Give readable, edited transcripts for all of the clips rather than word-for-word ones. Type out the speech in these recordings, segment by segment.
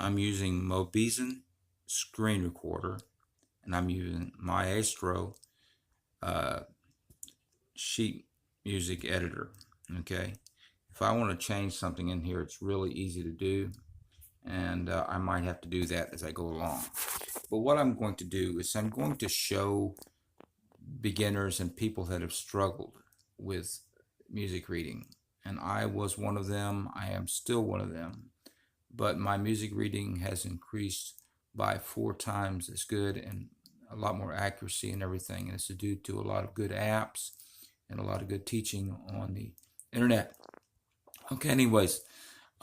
I'm using Mobizen Screen Recorder, and I'm using Maestro uh, sheet music editor. Okay, if I want to change something in here, it's really easy to do, and I might have to do that as I go along. But what I'm going to do is I'm going to show beginners and people that have struggled with music reading. And I was one of them. I am still one of them. But my music reading has increased by 4 times as good and a lot more accuracy and everything. And it's due to a lot of good apps and a lot of good teaching on the internet. Okay, anyways,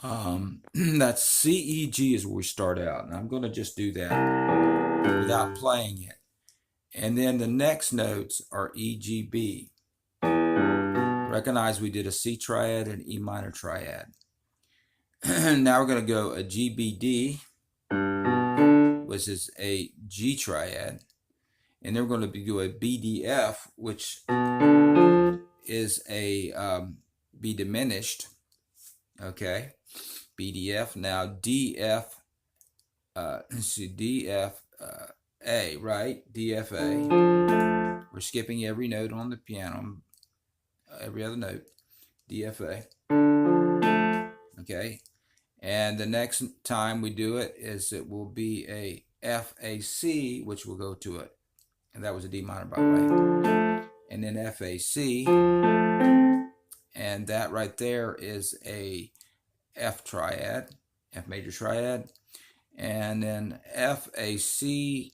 that's CEG is where we start out. And I'm going to just do that without playing it. And then the next notes are EGB. Recognize we did a C triad and E minor triad. Now we're going to go a GBD, which is a G triad. And then we're going to do a BDF, which is a B diminished. Okay, BDF. Now DF, let's see, DF A, right? DFA. We're skipping every note on the piano, every other note. DFA. Okay, and the next time we do it it will be a FAC, which will go to it, and that was a D minor, by the way, and then FAC, and that right there is a F triad, F major triad, and then FAC,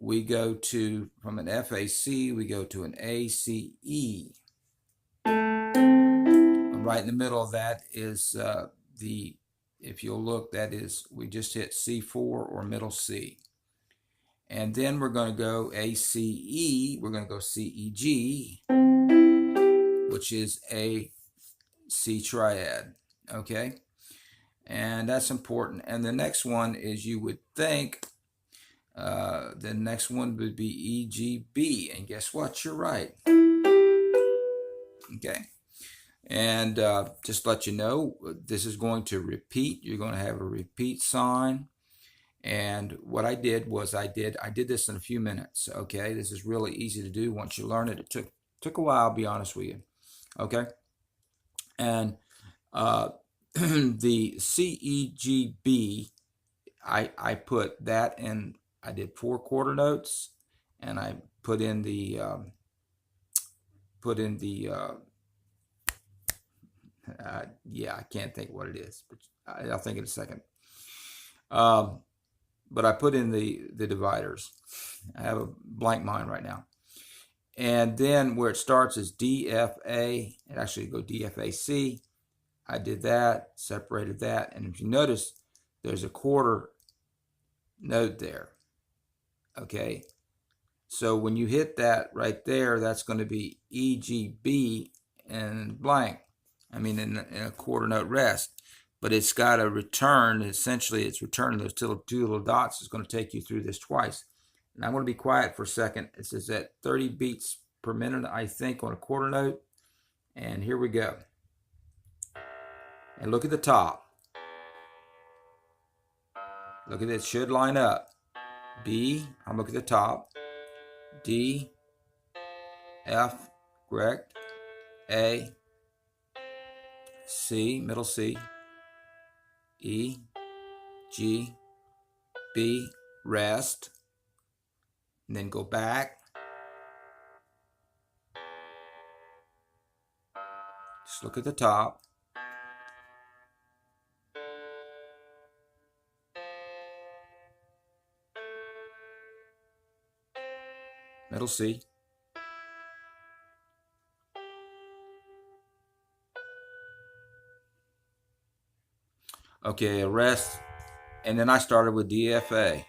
we go to, from an FAC, we go to an ACE. Right in the middle of that is if you'll look, that is, we just hit C4 or middle C. And then we're going to go ACE, we're going to go CEG, which is a C triad, okay? And that's important. And the next one is, you would think, the next one would be EGB, and guess what? You're right. Okay. And just to let you know, this is going to repeat. You're going to have a repeat sign. And what I did was I did this in a few minutes. Okay, this is really easy to do once you learn it. It took a while, I'll be honest with you. Okay, and the CEGB, I put that in. I did 4 quarter notes, and I put in the yeah, I can't think what it is, but I'll think in a second. But I put in the dividers. I have a blank mind right now. And then where it starts is DFA. It actually go DFAC. I did that, separated that, and if you notice, there's a quarter note there. Okay, so when you hit that right there, that's going to be EGB and blank. I mean, in a quarter note rest, but it's got a return. Essentially, it's returning those 2 little dots. It's going to take you through this twice. And I'm going to be quiet for a second. It says at 30 beats per minute, I think, on a quarter note. And here we go. And look at the top. Look at it, should line up. B, I'm looking at the top. D, F, correct. A, C, middle C, E, G, B, rest, and then go back. Just look at the top. Middle C. Okay, a rest, and then I started with DFA.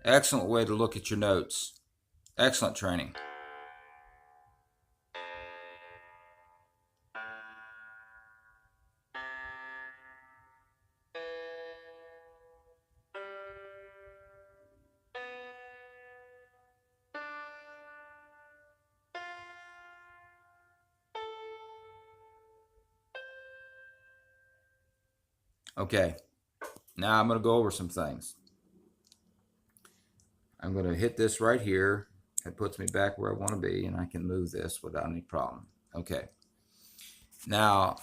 Excellent way to look at your notes. Excellent training. Okay, now I'm going to go over some things. I'm going to hit this right here. It puts me back where I want to be, and I can move this without any problem. Okay. Now,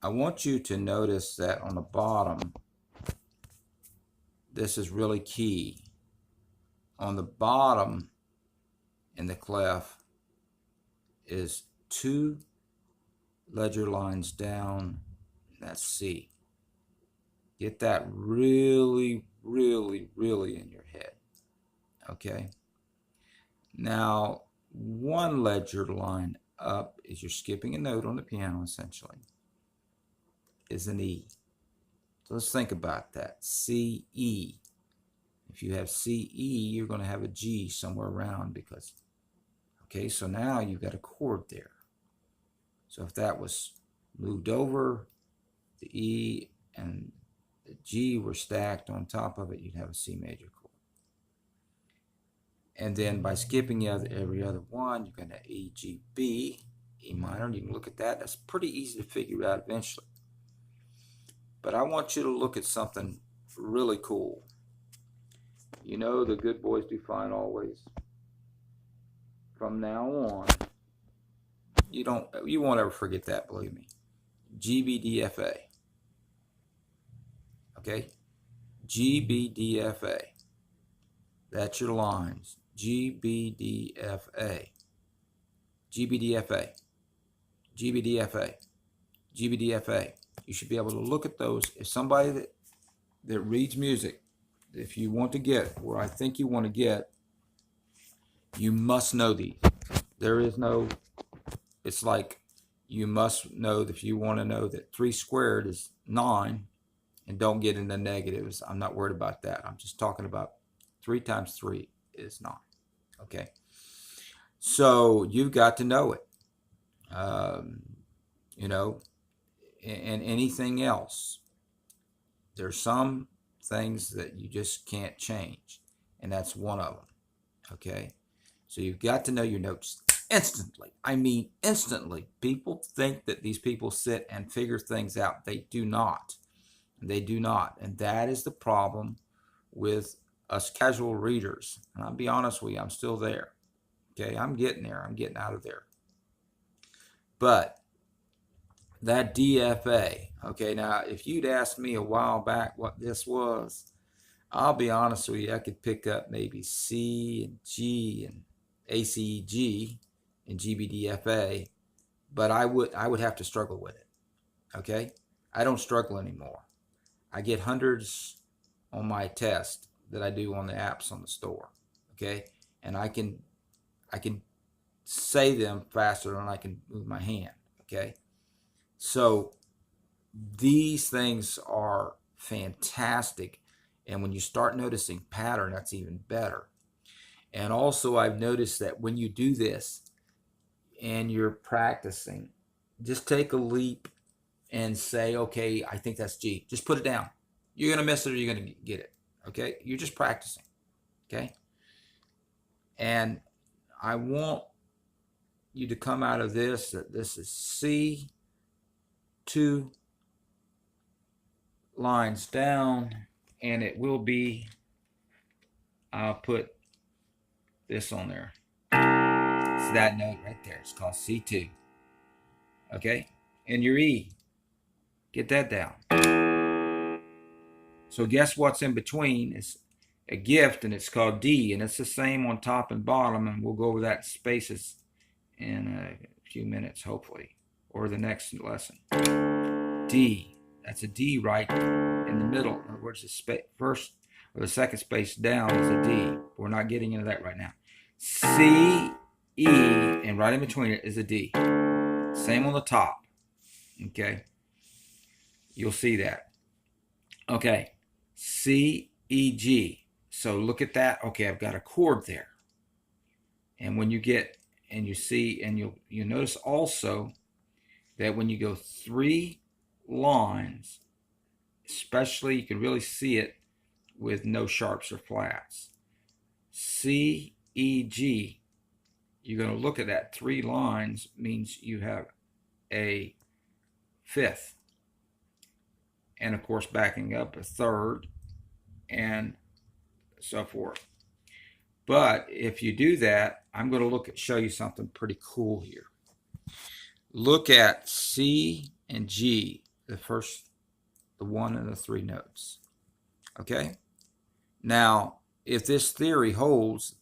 I want you to notice that on the bottom, this is really key. On the bottom in the clef is 2 ledger lines down. That's C. Get that really, really, really in your head. Okay. Now, 1 ledger line up is you're skipping a note on the piano essentially, is an E. So let's think about that. C, E. If you have C, E, you're going to have a G somewhere around because, okay, so now you've got a chord there. So if that was moved over, the E and the G were stacked on top of it, you'd have a C major chord. And then by skipping every other one, you're going to E, G, B, E minor. You can look at that. That's pretty easy to figure out eventually. But I want you to look at something really cool. You know the good boys do fine always. From now on, you won't ever forget that, believe me. G, B, D, F, A. Okay? G, B, D, F, A. That's your lines. G, B, D, F, A. G, B, D, F, A. G, B, D, F, A. G, B, D, F, A. You should be able to look at those. If somebody that reads music, if you want to get where I think you want to get, you must know these. There is no, it's like you must know that if you want to know that 3 squared is 9 and don't get into negatives. I'm not worried about that. I'm just talking about 3 times 3 is 9. Okay. So you've got to know it. You know, and anything else. There's some things that you just can't change, and that's one of them. Okay. So you've got to know your notes instantly. I mean, instantly. People think that these people sit and figure things out. They do not. They do not. And that is the problem with us casual readers. And I'll be honest with you, I'm still there. Okay, I'm getting there. I'm getting out of there. But that DFA, okay, now if you'd asked me a while back what this was, I'll be honest with you, I could pick up maybe C and G and ACG and GBDFA, but I would have to struggle with it. Okay? I don't struggle anymore. I get hundreds on my test that I do on the apps on the store. Okay? And I can say them faster than I can move my hand. Okay? So these things are fantastic. And when you start noticing pattern, that's even better. And also I've noticed that when you do this and you're practicing, just take a leap and say, okay, I think that's G. Just put it down. You're going to miss it or you're going to get it. Okay? You're just practicing. Okay? And I want you to come out of this that this is C, 2 lines down, and it will be, I'll put this on there. It's that note right there. It's called C2. Okay? And your E. Get that down. So guess what's in between? It's a gift, and it's called D, and it's the same on top and bottom, and we'll go over that spaces in a few minutes, hopefully, or the next lesson. D. That's a D right in the middle. In other words, the first or the second space down is a D. We're not getting into that right now. C, E, and right in between it is a D. Same on the top. Okay? You'll see that. Okay. C, E, G. So look at that. Okay, I've got a chord there. And when you get, and you see, and you'll notice also that when you go 3 lines, especially, you can really see it with no sharps or flats. C, E, G. You're going to look at that 3 lines means you have a 5th. and of course backing up a third, and so forth. But if you do that, I'm going to show you something pretty cool here. Look at C and G, the 1 and the 3 notes. Okay? Now, if this theory holds,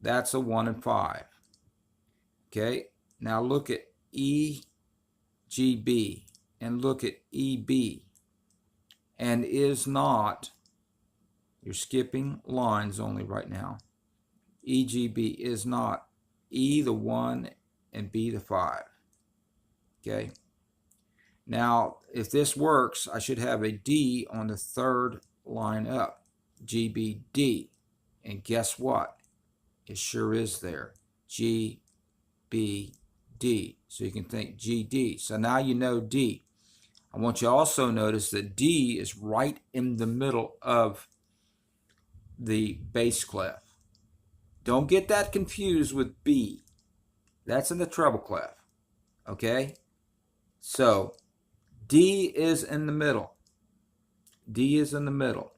that's a 1 and 5. Okay? Now look at E, G, B, and look at E, B. And is not, you're skipping lines only right now, E, G, B is not E the 1 and B the 5. Okay? Now, if this works, I should have a D on the third line up, G, B, D. And guess what? It sure is there, G, B, D. So you can think G, D. So now you know D. I want you to also notice that D is right in the middle of the bass clef. Don't get that confused with B. That's in the treble clef. Okay? So D is in the middle. D is in the middle.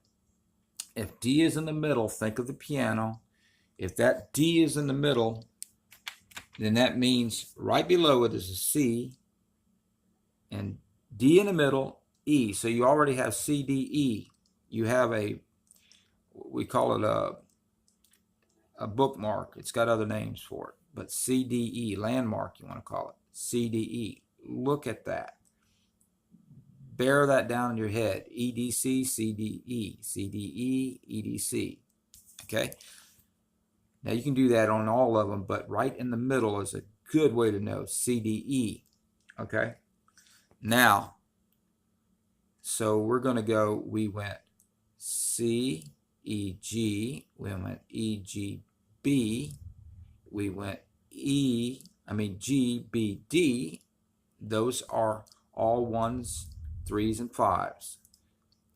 If D is in the middle, think of the piano. If that D is in the middle, then that means right below it is a C, and D in the middle, E. So you already have C, D, E. You have we call it a bookmark. It's got other names for it, but C, D, E, landmark you want to call it, C, D, E. Look at that. Bear that down in your head. E, D, C, C, D, E, C, D, E, E, D, C. Okay? Now you can do that on all of them, but right in the middle is a good way to know, C, D, E. Okay? Now, so we're going to go, we went C, E, G, we went E, G, B, we went G, B, D. Those are all 1s, 3s, and 5s.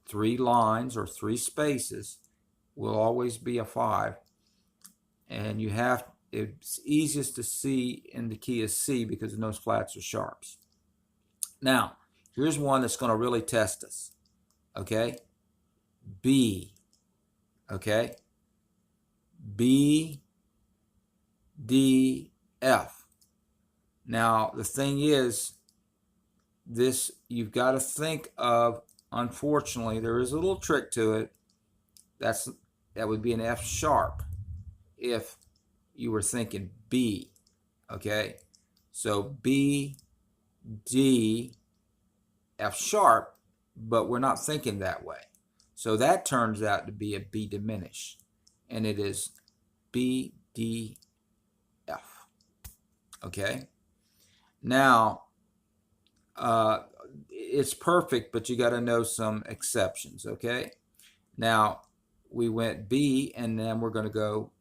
3 lines or 3 spaces will always be a 5. And it's easiest to see in the key of C because those flats are sharps. Now, here's one that's going to really test us. Okay? B. Okay? B, D, F. Now, the thing is, this, you've got to think of, unfortunately, there is a little trick to it. That would be an F sharp if you were thinking B. Okay? So B, D, F sharp, but we're not thinking that way. So that turns out to be a B diminished, and it is B, D, F. Okay? Now, it's perfect, but you got to know some exceptions, okay? Now, we went B, and then we're going to go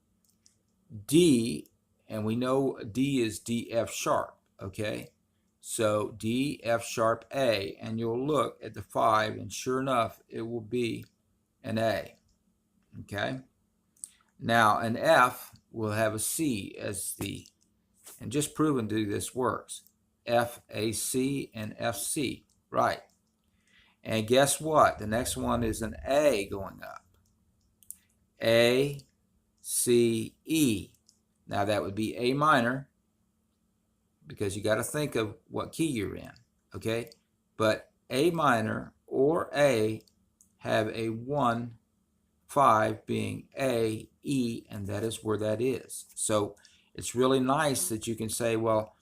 D, and we know D is D, F sharp, okay? So D, F sharp, A, and you'll look at the 5, and sure enough, it will be an A, okay? Now, an F will have a C as and just proving this works. F, A, C, and F, C, right. And guess what? The next one is an A going up. A, C, E. Now that would be A minor, because you got to think of what key you're in, okay? But A minor or A have a 1, 5 being A, E, and that is where that is. So it's really nice that you can say, well,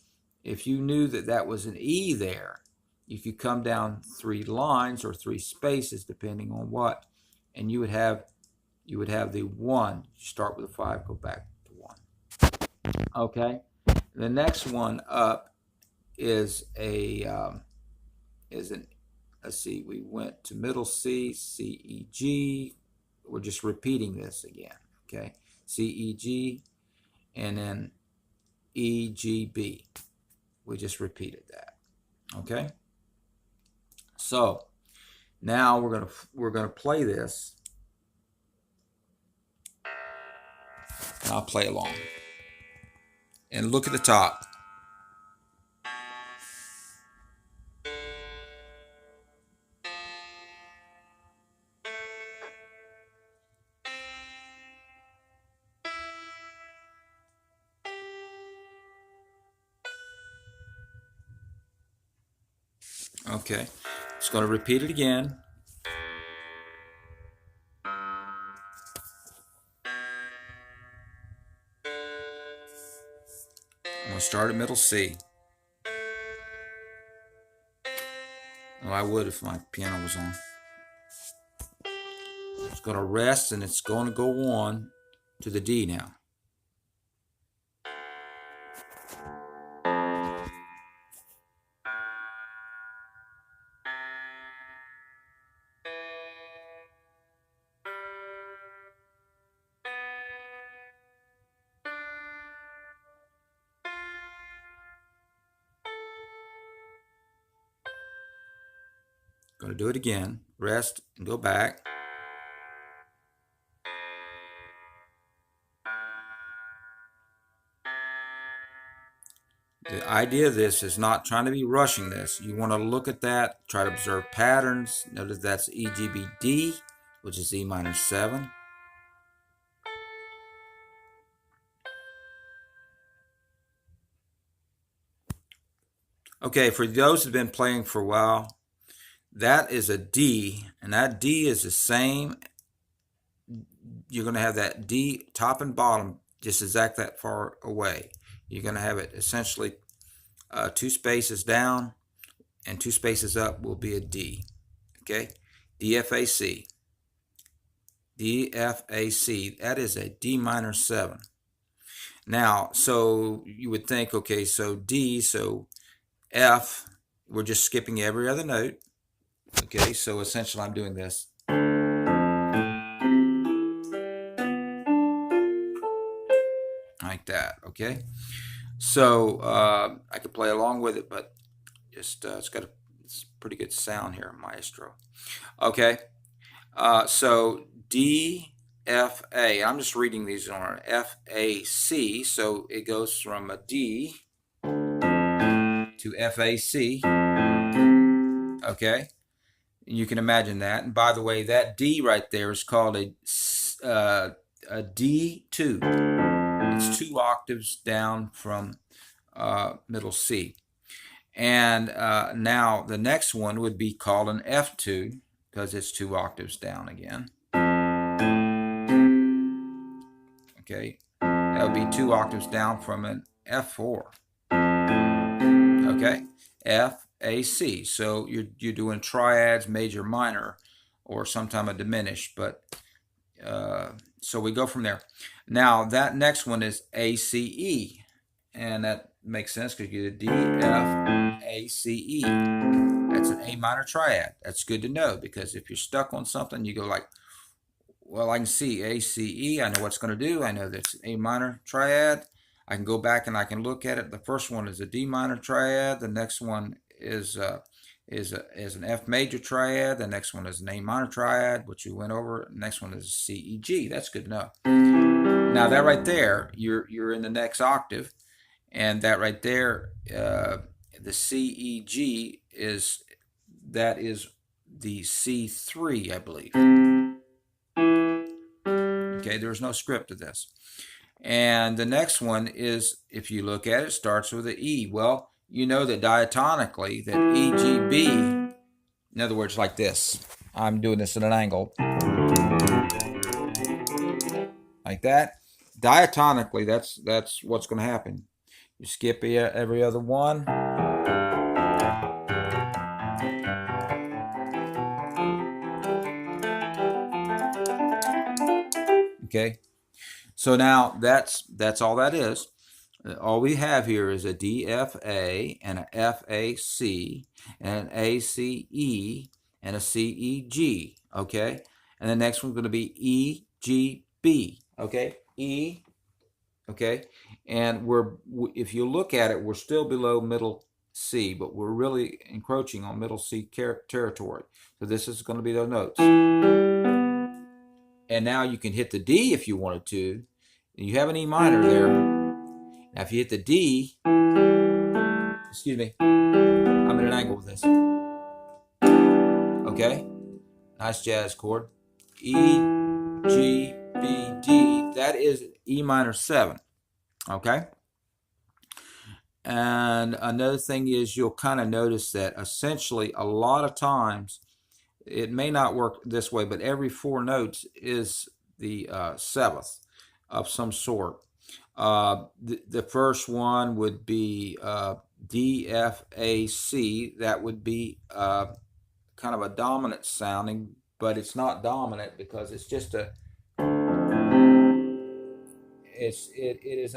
if you knew that that was an E there, you could come down 3 lines or 3 spaces, depending on what, and you would have the 1. You start with a 5, go back to 1. Okay. The next one up is let's see, we went to middle C, C, E, G. We're just repeating this again. Okay. C, E, G, and then E, G, B. We just repeated that. Okay. So now we're gonna play this, and I'll play along. And look at the top. Okay, it's going to repeat it again. I'm going to start at middle C. Well, I would if my piano was on. It's going to rest and it's going to go on to the D now. Going to do it again. Rest and go back. The idea of this is not trying to be rushing this. You want to look at that, try to observe patterns. Notice that's E, G, B, D, which is E minor 7. Okay, for those who've been playing for a while, that is a D, and that D is the same. You're going to have that D top and bottom just exact that far away. You're going to have it essentially 2 spaces down and 2 spaces up will be a D. Okay, D, F, A, C. D, F, A, C. That is a D minor 7. Now, so you would think, okay, so D, so F, we're just skipping every other note. Okay, so essentially I'm doing this. Like that, okay? So I could play along with it, but just it's got a pretty good sound here, Maestro. Okay, so D, F, A. I'm just reading these on F, A, C. So it goes from a D to F, A, C. Okay, you can imagine that. And by the way, that D right there is called a D2. It's 2 octaves down from middle C. And now the next one would be called an F2 because it's 2 octaves down again. Okay, that would be 2 octaves down from an F4. Okay, F, A, C. So you're doing triads, major, minor, or sometime a diminished. But so we go from there. Now that next one is A, C, E, and that makes sense because you get a D, F, A, C, E. That's an A minor triad. That's good to know because if you're stuck on something, you go like, well, I can see A, C, E. I know what's going to do. I know that's an A minor triad. I can go back and I can look at it. The first one is a D minor triad. The next one is an F major triad. The next one is an A minor triad, which we went over. The next one is a C, E, G. That's good to know. Now that right there, you're in the next octave, and that right there, the C, E, G is the C3, I believe. Okay, there's no script to this. And the next one is, if you look at it, starts with an E. Well, you know that diatonically, that E, G, B, in other words, like this. I'm doing this at an angle. Like that. Diatonically, that's what's going to happen. You skip every other one. Okay. So now that's all that is. All we have here is a D, F, A, and a F, A, C, and an A, C, E, and a C, E, G. Okay. And the next one's going to be E, G, B. Okay. E. Okay. And if you look at it, we're still below middle C, but we're really encroaching on middle C territory. So this is going to be those notes. And now you can hit the D if you wanted to. You have an E minor there. Now if you hit the D, excuse me, I'm at an angle with this. Okay? Nice jazz chord. E, G, B, D. That is E minor 7. Okay? And another thing is you'll kind of notice that essentially a lot of times it may not work this way, but every 4 notes is the seventh of some sort. The first one would be D, F, A, C. That would be kind of a dominant sounding, but it's not dominant because it's just a. It is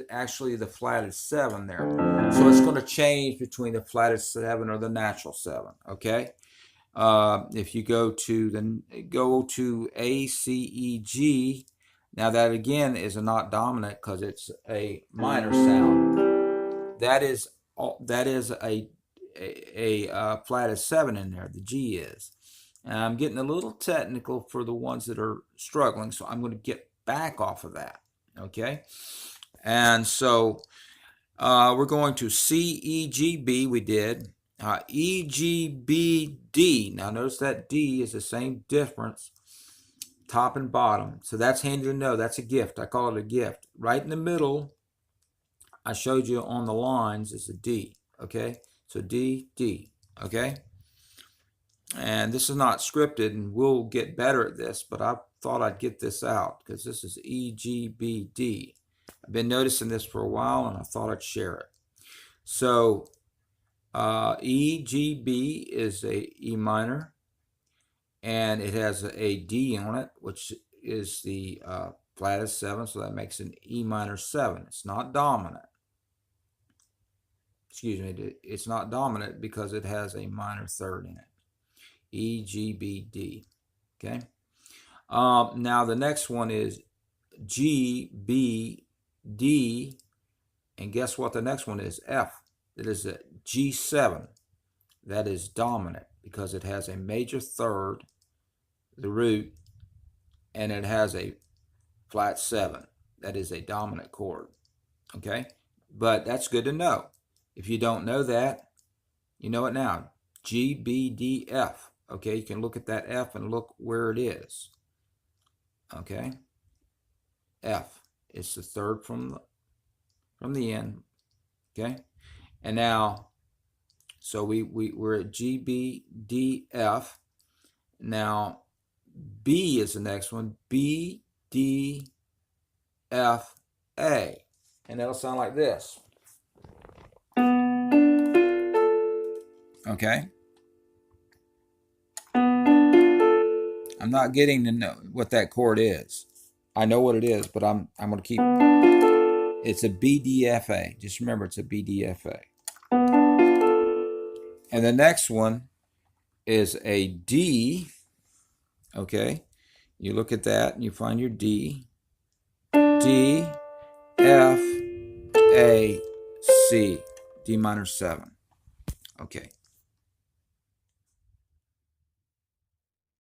actually the flatted 7 there. So it's going to change between the flatted 7 or the natural 7. Okay. If you go to A, C, E, G, now that again is a not dominant because it's a minor sound. That is a flatted 7 in there. The G is. And I'm getting a little technical for the ones that are struggling, so I'm going to get back off of that. Okay. And so we're going to C, E, G, B. We did. E, G, B, D. Now notice that D is the same difference, top and bottom. So that's handy to know. That's a gift. I call it a gift. Right in the middle, I showed you on the lines, is a D. Okay? So D, D. Okay? And this is not scripted, and we'll get better at this, but I thought I'd get this out because this is E, G, B, D. I've been noticing this for a while, and I thought I'd share it. So E, G, B is a E minor, and it has a D on it, which is the flatted 7, so that makes an E minor 7. It's not dominant. Excuse me, it's not dominant because it has a minor 3rd in it. E, G, B, D. Okay. Now the next one is G, B, D, and guess what the next one is? F. It is a G7. That is dominant because it has a major 3rd, the root, and it has a flat 7. That is a dominant chord. Okay? But that's good to know. If you don't know that, you know it now. G, B, D, F. Okay, you can look at that F and look where it is. Okay, F. It's the 3rd from the end. Okay, and now, so we're at G, B, D, F. Now, B is the next one. B, D, F, A, and that'll sound like this. Okay. I'm not getting to know what that chord is. I know what it is, but I'm going to keep. It's a BDFA. Just remember, it's a BDFA. And the next one is a D. Okay, you look at that and you find your D. D, F, A, C, D minor 7. Okay,